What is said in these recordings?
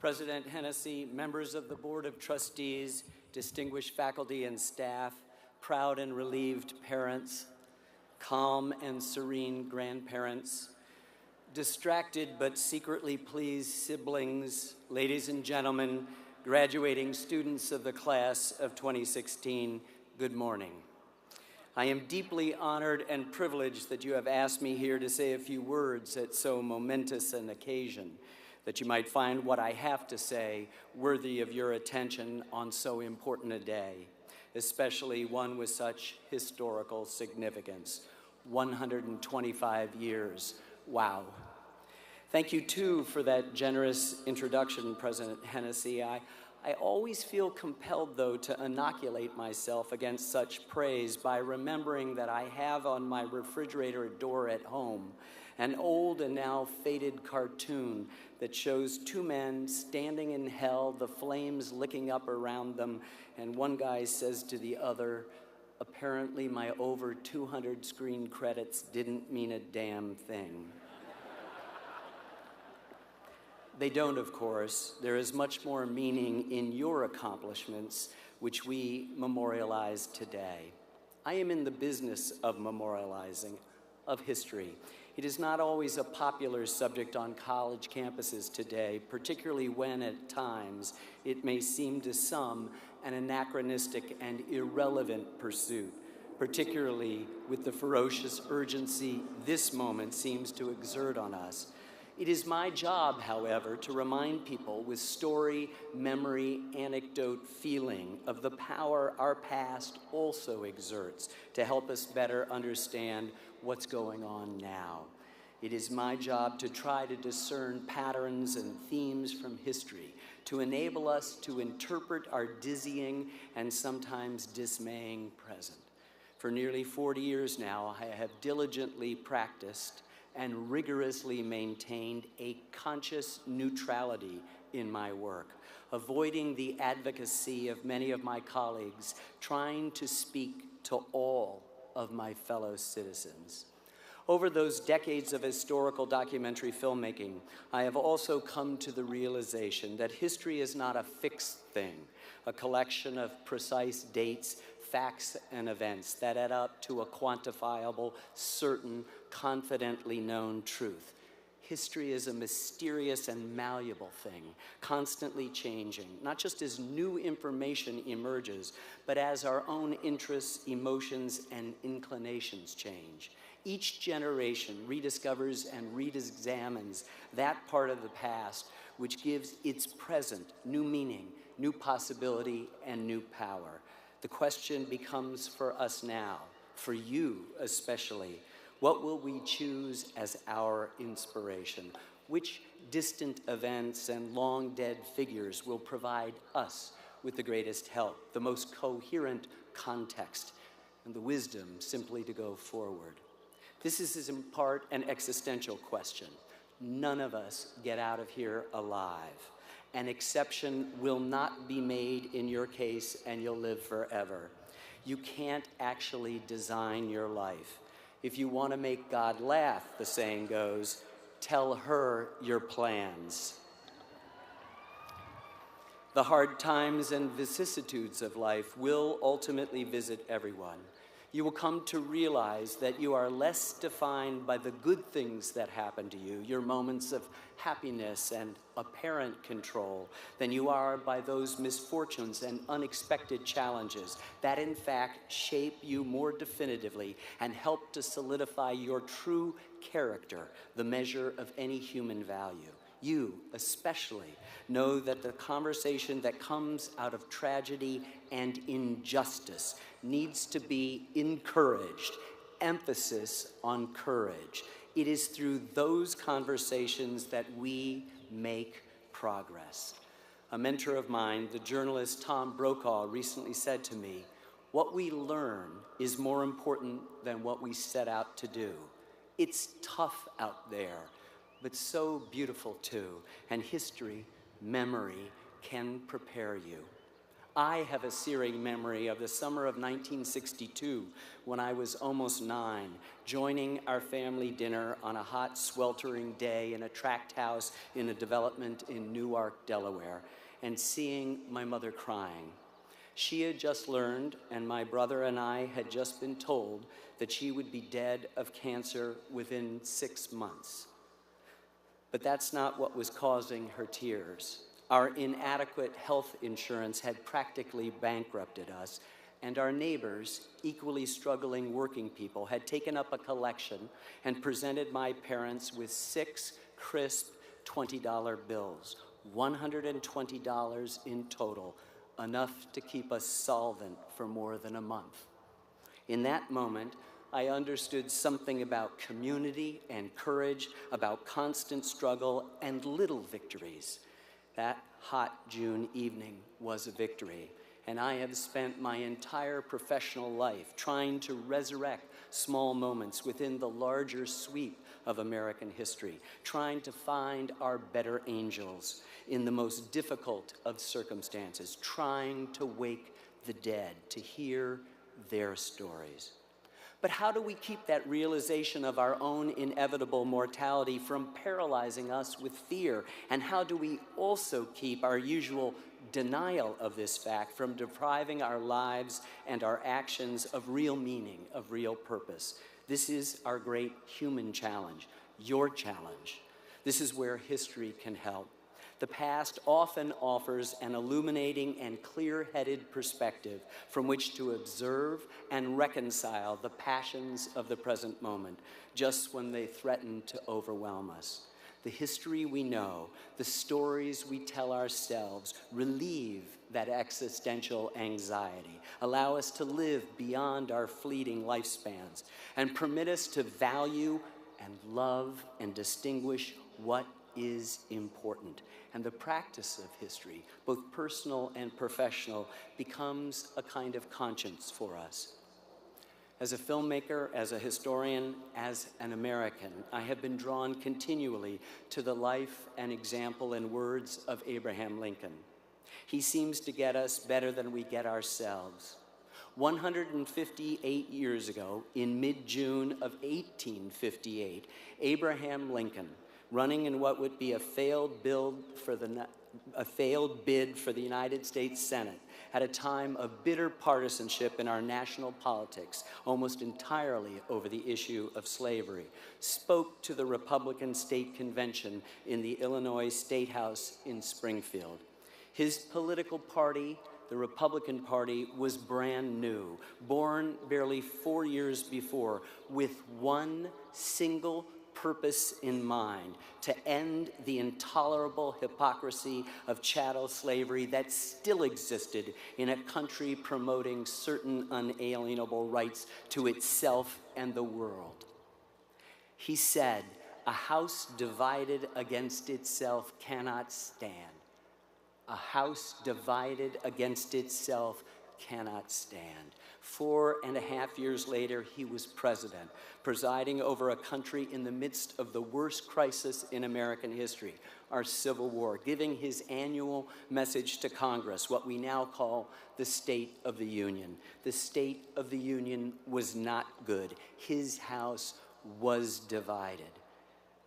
President Hennessy, members of the Board of Trustees, distinguished faculty and staff, proud and relieved parents, calm and serene grandparents, distracted but secretly pleased siblings, ladies and gentlemen, graduating students of the class of 2016, good morning. I am deeply honored and privileged that you have asked me here to say a few words at so momentous an occasion, that you might find what I have to say worthy of your attention on so important a day, especially one with such historical significance. 125 years, wow. Thank you too for that generous introduction, President Hennessy. I always feel compelled, though, to inoculate myself against such praise by remembering that I have on my refrigerator door at home an old and now faded cartoon that shows two men standing in hell, the flames licking up around them, and one guy says to the other, "Apparently my over 200 screen credits didn't mean a damn thing." They don't, of course. There is much more meaning in your accomplishments, which we memorialize today. I am in the business of memorializing, of history. It is not always a popular subject on college campuses today, particularly when at times it may seem to some an anachronistic and irrelevant pursuit, particularly with the ferocious urgency this moment seems to exert on us. It is my job, however, to remind people with story, memory, anecdote, feeling of the power our past also exerts to help us better understand what's going on now. It is my job to try to discern patterns and themes from history, to enable us to interpret our dizzying and sometimes dismaying present. For nearly 40 years now, I have diligently practiced and rigorously maintained a conscious neutrality in my work, avoiding the advocacy of many of my colleagues, trying to speak to all of my fellow citizens. Over those decades of historical documentary filmmaking, I have also come to the realization that history is not a fixed thing, a collection of precise dates, facts, and events that add up to a quantifiable, certain, confidently known truth. History is a mysterious and malleable thing, constantly changing, not just as new information emerges, but as our own interests, emotions, and inclinations change. Each generation rediscovers and re-examines that part of the past which gives its present new meaning, new possibility, and new power. The question becomes for us now, for you especially, what will we choose as our inspiration? Which distant events and long-dead figures will provide us with the greatest help, the most coherent context, and the wisdom simply to go forward? This is in part an existential question. None of us get out of here alive. An exception will not be made in your case, and you'll live forever. You can't actually design your life. If you want to make God laugh, the saying goes, tell her your plans. The hard times and vicissitudes of life will ultimately visit everyone. You will come to realize that you are less defined by the good things that happen to you, your moments of happiness and apparent control, than you are by those misfortunes and unexpected challenges that in fact shape you more definitively and help to solidify your true character, the measure of any human value. You, especially, know that the conversation that comes out of tragedy and injustice needs to be encouraged, emphasis on courage. It is through those conversations that we make progress. A mentor of mine, the journalist Tom Brokaw, recently said to me, "What we learn is more important than what we set out to do." It's tough out there, but so beautiful too, and history, memory, can prepare you. I have a searing memory of the summer of 1962 when I was almost 9, joining our family dinner on a hot, sweltering day in a tract house in a development in Newark, Delaware, and seeing my mother crying. She had just learned, and my brother and I had just been told, that she would be dead of cancer within 6 months. But that's not what was causing her tears. Our inadequate health insurance had practically bankrupted us, and our neighbors, equally struggling working people, had taken up a collection and presented my parents with 6 crisp $20 bills, $120 in total, enough to keep us solvent for more than a month. In that moment, I understood something about community and courage, about constant struggle and little victories. That hot June evening was a victory, and I have spent my entire professional life trying to resurrect small moments within the larger sweep of American history, trying to find our better angels in the most difficult of circumstances, trying to wake the dead, to hear their stories. But how do we keep that realization of our own inevitable mortality from paralyzing us with fear? And how do we also keep our usual denial of this fact from depriving our lives and our actions of real meaning, of real purpose? This is our great human challenge, your challenge. This is where history can help. The past often offers an illuminating and clear-headed perspective from which to observe and reconcile the passions of the present moment, just when they threaten to overwhelm us. The history we know, the stories we tell ourselves, relieve that existential anxiety, allow us to live beyond our fleeting lifespans, and permit us to value and love and distinguish what is important. And the practice of history, both personal and professional, becomes a kind of conscience for us. As a filmmaker, as a historian, as an American, I have been drawn continually to the life and example and words of Abraham Lincoln. He seems to get us better than we get ourselves. 158 years ago, in mid-June of 1858, Abraham Lincoln, running in what would be a failed bid for the United States Senate, at a time of bitter partisanship in our national politics, almost entirely over the issue of slavery, spoke to the Republican State Convention in the Illinois State House in Springfield. His political party, the Republican Party, was brand new, born barely 4 years before, with one single purpose in mind: to end the intolerable hypocrisy of chattel slavery that still existed in a country promoting certain unalienable rights to itself and the world. He said, "A house divided against itself cannot stand. A house divided against itself cannot stand." 4.5 years later, he was president, presiding over a country in the midst of the worst crisis in American history, our Civil War, giving his annual message to Congress, what we now call the State of the Union. The State of the Union was not good. His house was divided.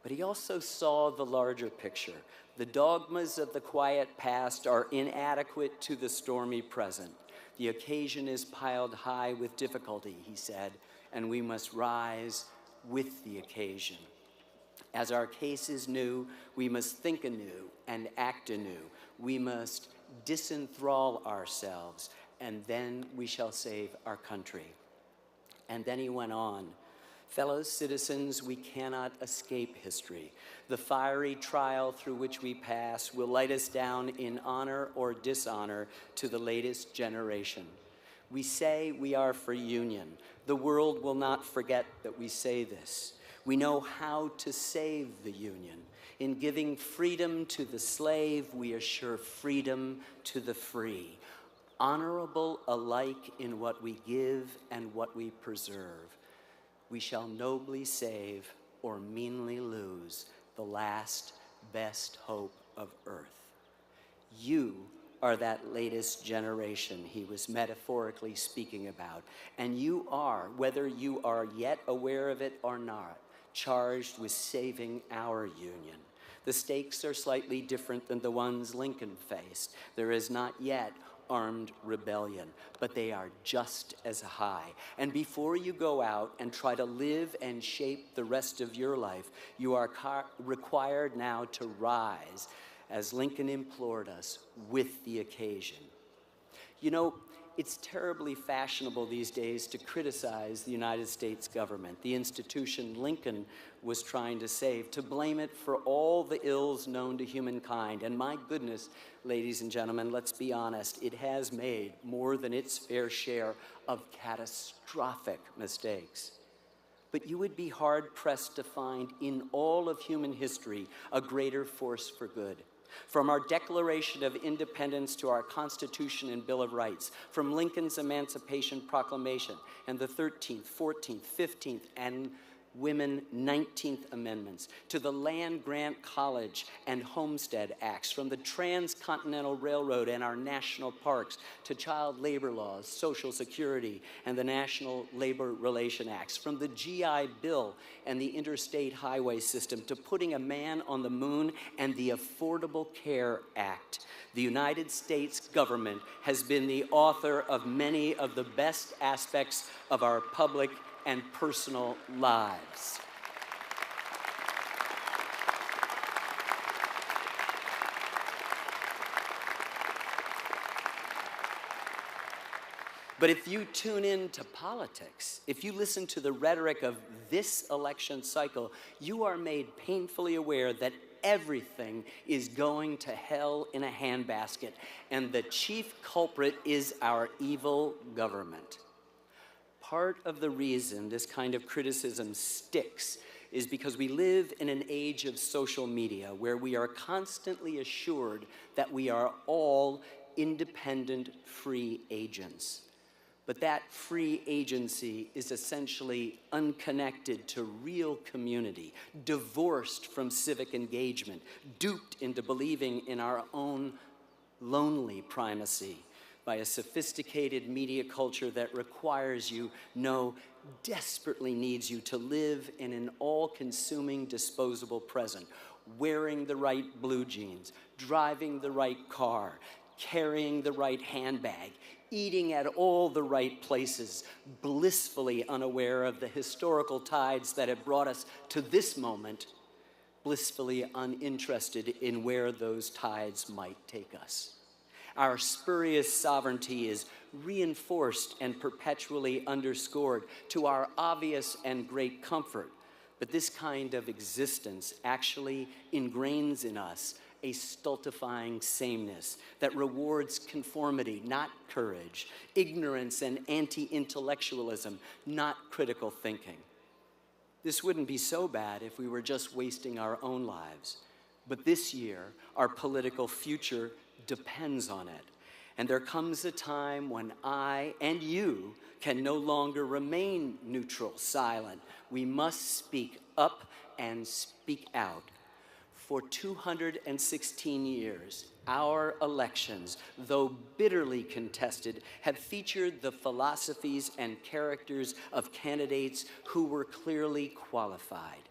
But he also saw the larger picture. The dogmas of the quiet past are inadequate to the stormy present. The occasion is piled high with difficulty, he said, and we must rise with the occasion. As our case is new, we must think anew and act anew. We must disenthrall ourselves, and then we shall save our country. And then he went on, "Fellow citizens, we cannot escape history. The fiery trial through which we pass will light us down in honor or dishonor to the latest generation. We say we are for union. The world will not forget that we say this. We know how to save the union. In giving freedom to the slave, we assure freedom to the free, honorable alike in what we give and what we preserve. We shall nobly save or meanly lose the last best hope of earth. You are that latest generation he was metaphorically speaking about. And you are, whether you are yet aware of it or not, charged with saving our union. The stakes are slightly different than the ones Lincoln faced. There is not yet armed rebellion, but they are just as high. And before you go out and try to live and shape the rest of your life, you are required now to rise, as Lincoln implored us, with the occasion. You know, it's terribly fashionable these days to criticize the United States government, the institution Lincoln was trying to save, to blame it for all the ills known to humankind. And my goodness, ladies and gentlemen, let's be honest, it has made more than its fair share of catastrophic mistakes. But you would be hard-pressed to find in all of human history a greater force for good. From our Declaration of Independence to our Constitution and Bill of Rights, from Lincoln's Emancipation Proclamation and the 13th, 14th, 15th, and Women 19th Amendments, to the Land Grant College and Homestead Acts, from the Transcontinental Railroad and our national parks, to child labor laws, Social Security, and the National Labor Relation Acts, from the GI Bill and the Interstate Highway System, to putting a man on the moon and the Affordable Care Act. The United States government has been the author of many of the best aspects of our public and personal lives. But if you tune in to politics, if you listen to the rhetoric of this election cycle, you are made painfully aware that everything is going to hell in a handbasket, and the chief culprit is our evil government. Part of the reason this kind of criticism sticks is because we live in an age of social media where we are constantly assured that we are all independent, free agents. But that free agency is essentially unconnected to real community, divorced from civic engagement, duped into believing in our own lonely primacy by a sophisticated media culture that requires you, no, desperately needs you to live in an all-consuming disposable present, wearing the right blue jeans, driving the right car, carrying the right handbag, eating at all the right places, blissfully unaware of the historical tides that have brought us to this moment, blissfully uninterested in where those tides might take us. Our spurious sovereignty is reinforced and perpetually underscored to our obvious and great comfort. But this kind of existence actually ingrains in us a stultifying sameness that rewards conformity, not courage, ignorance and anti-intellectualism, not critical thinking. This wouldn't be so bad if we were just wasting our own lives. But this year, our political future depends on it. And there comes a time when I and you can no longer remain neutral, silent. We must speak up and speak out. For 216 years, our elections, though bitterly contested, have featured the philosophies and characters of candidates who were clearly qualified.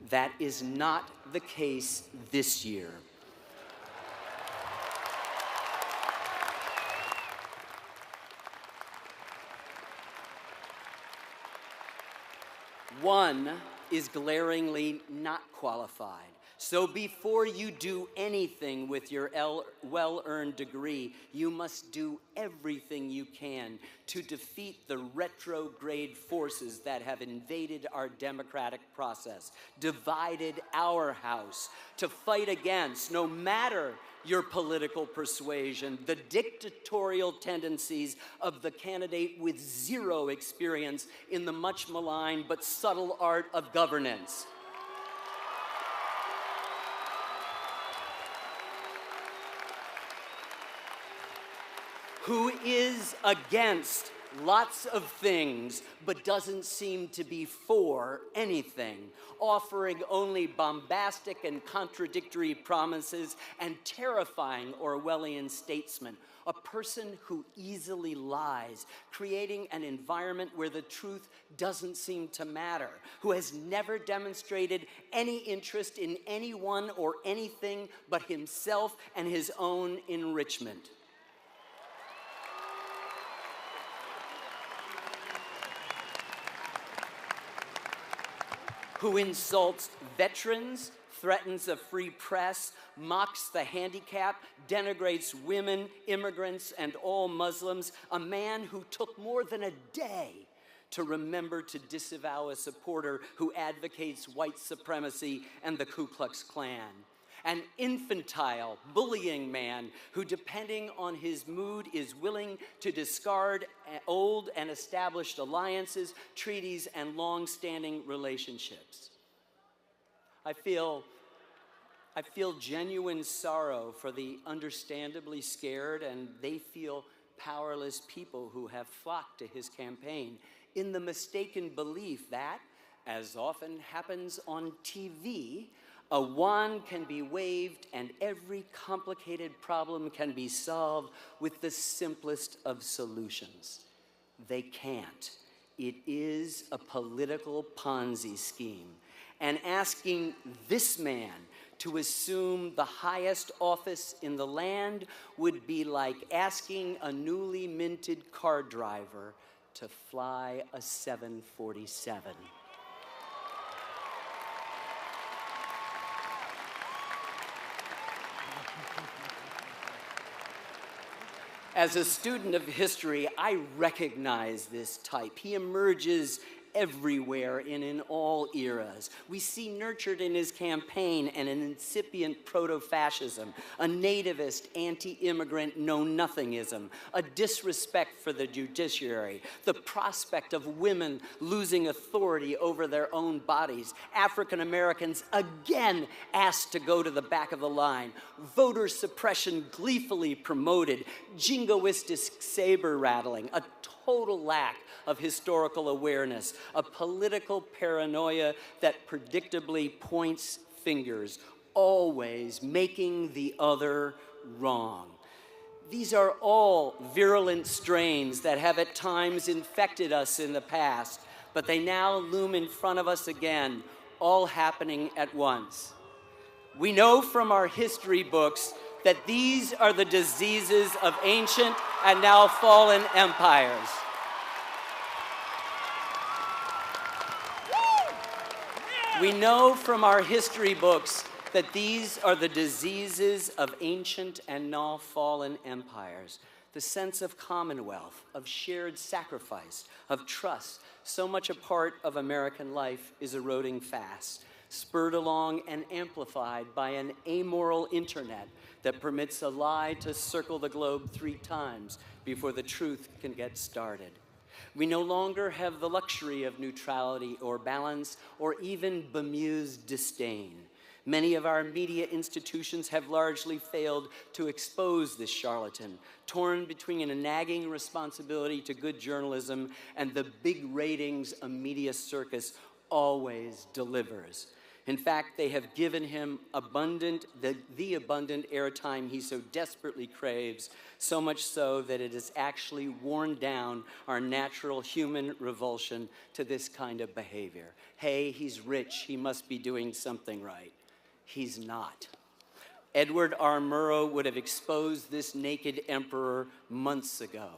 That is not the case this year. One is glaringly not qualified. So before you do anything with your well-earned degree, you must do everything you can to defeat the retrograde forces that have invaded our democratic process, divided our House, to fight against, no matter your political persuasion, the dictatorial tendencies of the candidate with zero experience in the much maligned but subtle art of governance. Who is against lots of things, but doesn't seem to be for anything, offering only bombastic and contradictory promises and terrifying Orwellian statesmen. A person who easily lies, creating an environment where the truth doesn't seem to matter, who has never demonstrated any interest in anyone or anything but himself and his own enrichment. Who insults veterans, threatens a free press, mocks the handicapped, denigrates women, immigrants, and all Muslims, a man who took more than a day to remember to disavow a supporter who advocates white supremacy and the Ku Klux Klan. An infantile, bullying man who, depending on his mood, is willing to discard old and established alliances, treaties, and long-standing relationships. I feel genuine sorrow for the understandably scared and they feel powerless people who have flocked to his campaign in the mistaken belief that, as often happens on TV, a wand can be waved and every complicated problem can be solved with the simplest of solutions. They can't. It is a political Ponzi scheme. And asking this man to assume the highest office in the land would be like asking a newly minted car driver to fly a 747. As a student of history, I recognize this type. He emerges everywhere and in all eras. We see nurtured in his campaign an incipient proto-fascism, a nativist, anti-immigrant know-nothingism, a disrespect for the judiciary, the prospect of women losing authority over their own bodies, African Americans again asked to go to the back of the line, voter suppression gleefully promoted, jingoistic saber rattling, a total lack of historical awareness, a political paranoia that predictably points fingers, always making the other wrong. These are all virulent strains that have at times infected us in the past, but they now loom in front of us again, all happening at once. We know from our history books that these are the diseases of ancient and now fallen empires. We know from our history books that these are the diseases of ancient and now fallen empires. The sense of commonwealth, of shared sacrifice, of trust, so much a part of American life is eroding fast, spurred along and amplified by an amoral internet that permits a lie to circle the globe 3 times before the truth can get started. We no longer have the luxury of neutrality or balance or even bemused disdain. Many of our media institutions have largely failed to expose this charlatan, torn between a nagging responsibility to good journalism and the big ratings a media circus always delivers. In fact, they have given him the abundant airtime he so desperately craves, so much so that it has actually worn down our natural human revulsion to this kind of behavior. Hey, he's rich, he must be doing something right. He's not. Edward R. Murrow would have exposed this naked emperor months ago.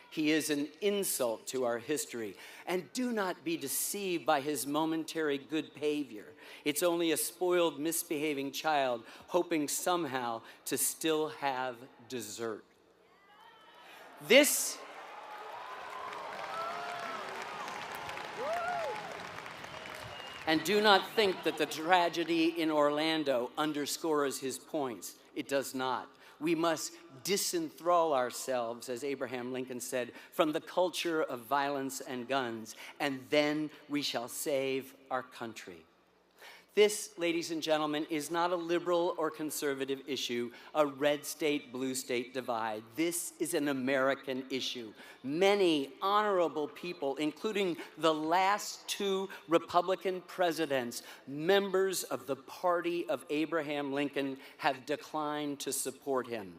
He is an insult to our history. And do not be deceived by his momentary good behavior. It's only a spoiled, misbehaving child hoping somehow to still have dessert. And do not think that the tragedy in Orlando underscores his points. It does not. We must disenthrall ourselves, as Abraham Lincoln said, from the culture of violence and guns, and then we shall save our country. This, ladies and gentlemen, is not a liberal or conservative issue, a red state, blue state divide. This is an American issue. Many honorable people, including the last two Republican presidents, members of the party of Abraham Lincoln, have declined to support him.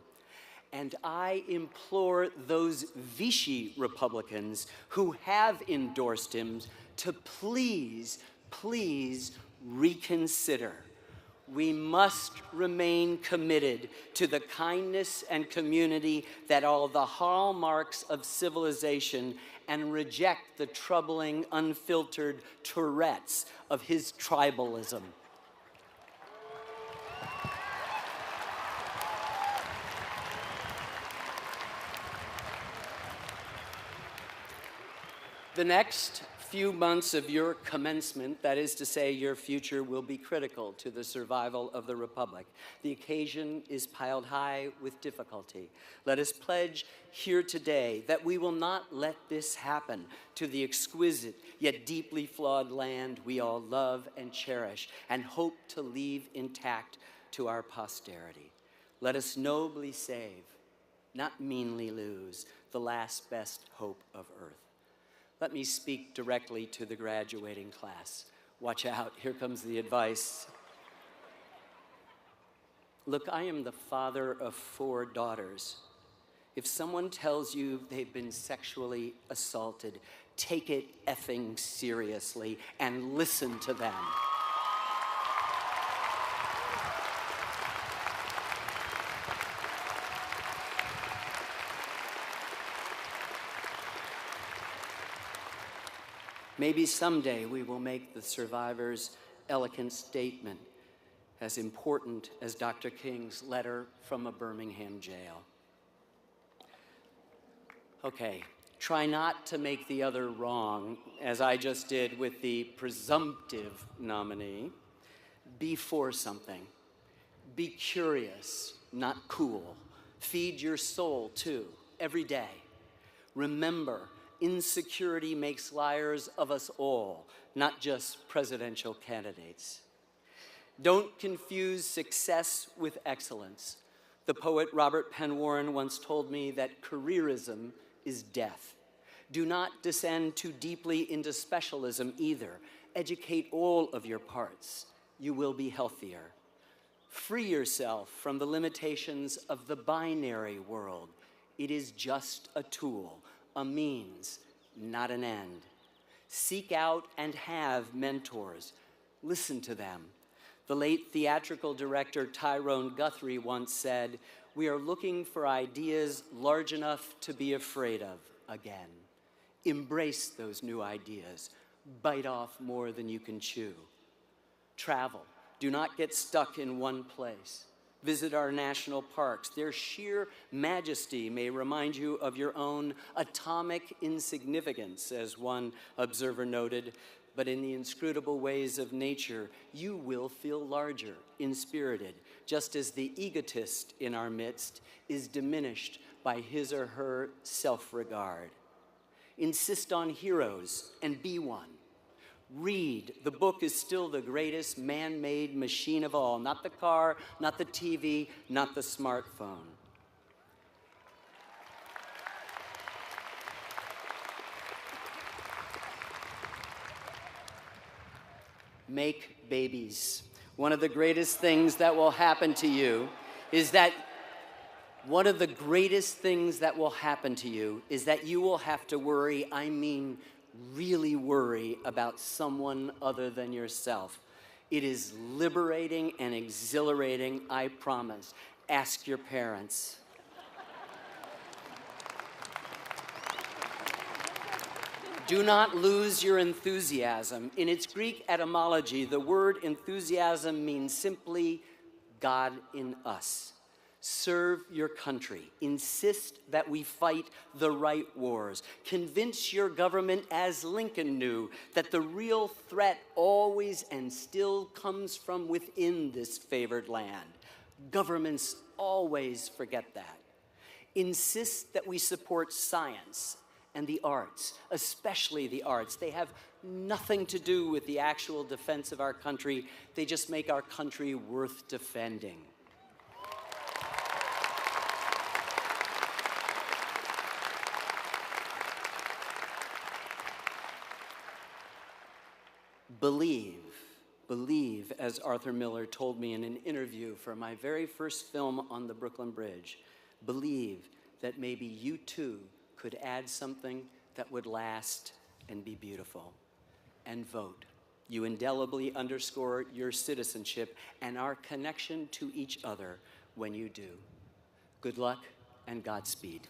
And I implore those Vichy Republicans who have endorsed him to please reconsider. We must remain committed to the kindness and community that are the hallmarks of civilization and reject the troubling, unfiltered Tourette's of his tribalism. The next few months of your commencement, that is to say, your future, will be critical to the survival of the Republic. The occasion is piled high with difficulty. Let us pledge here today that we will not let this happen to the exquisite yet deeply flawed land we all love and cherish and hope to leave intact to our posterity. Let us nobly save, not meanly lose, the last best hope of earth. Let me speak directly to the graduating class. Watch out, here comes the advice. Look, I am the father of 4 daughters. If someone tells you they've been sexually assaulted, take it effing seriously and listen to them. Maybe someday we will make the survivor's eloquent statement as important as Dr. King's letter from a Birmingham jail. Okay, try not to make the other wrong, as I just did with the presumptive nominee. Be for something. Be curious, not cool. Feed your soul, too, every day. Remember, insecurity makes liars of us all, not just presidential candidates. Don't confuse success with excellence. The poet Robert Penn Warren once told me that careerism is death. Do not descend too deeply into specialism either. Educate all of your parts. You will be healthier. Free yourself from the limitations of the binary world. It is just a tool, a means, not an end. Seek out and have mentors. Listen to them. The late theatrical director Tyrone Guthrie once said, "We are looking for ideas large enough to be afraid of again." Embrace those new ideas. Bite off more than you can chew. Travel. Do not get stuck in one place. Visit our national parks. Their sheer majesty may remind you of your own atomic insignificance, as one observer noted, but in the inscrutable ways of nature, you will feel larger, inspirited, just as the egotist in our midst is diminished by his or her self-regard. Insist on heroes and be one. Read. The book is still the greatest man-made machine of all. Not the car, not the TV, not the smartphone. Make babies. One of the greatest things that will happen to you is that you will have to worry, I mean really worry about someone other than yourself. It is liberating and exhilarating, I promise. Ask your parents. Do not lose your enthusiasm. In its Greek etymology, the word enthusiasm means simply God in us. Serve your country. Insist that we fight the right wars. Convince your government, as Lincoln knew, that the real threat always and still comes from within this favored land. Governments always forget that. Insist that we support science and the arts, especially the arts. They have nothing to do with the actual defense of our country. They just make our country worth defending. Believe, as Arthur Miller told me in an interview for my very first film on the Brooklyn Bridge, believe that maybe you too could add something that would last and be beautiful. And vote. You indelibly underscore your citizenship and our connection to each other when you do. Good luck and Godspeed.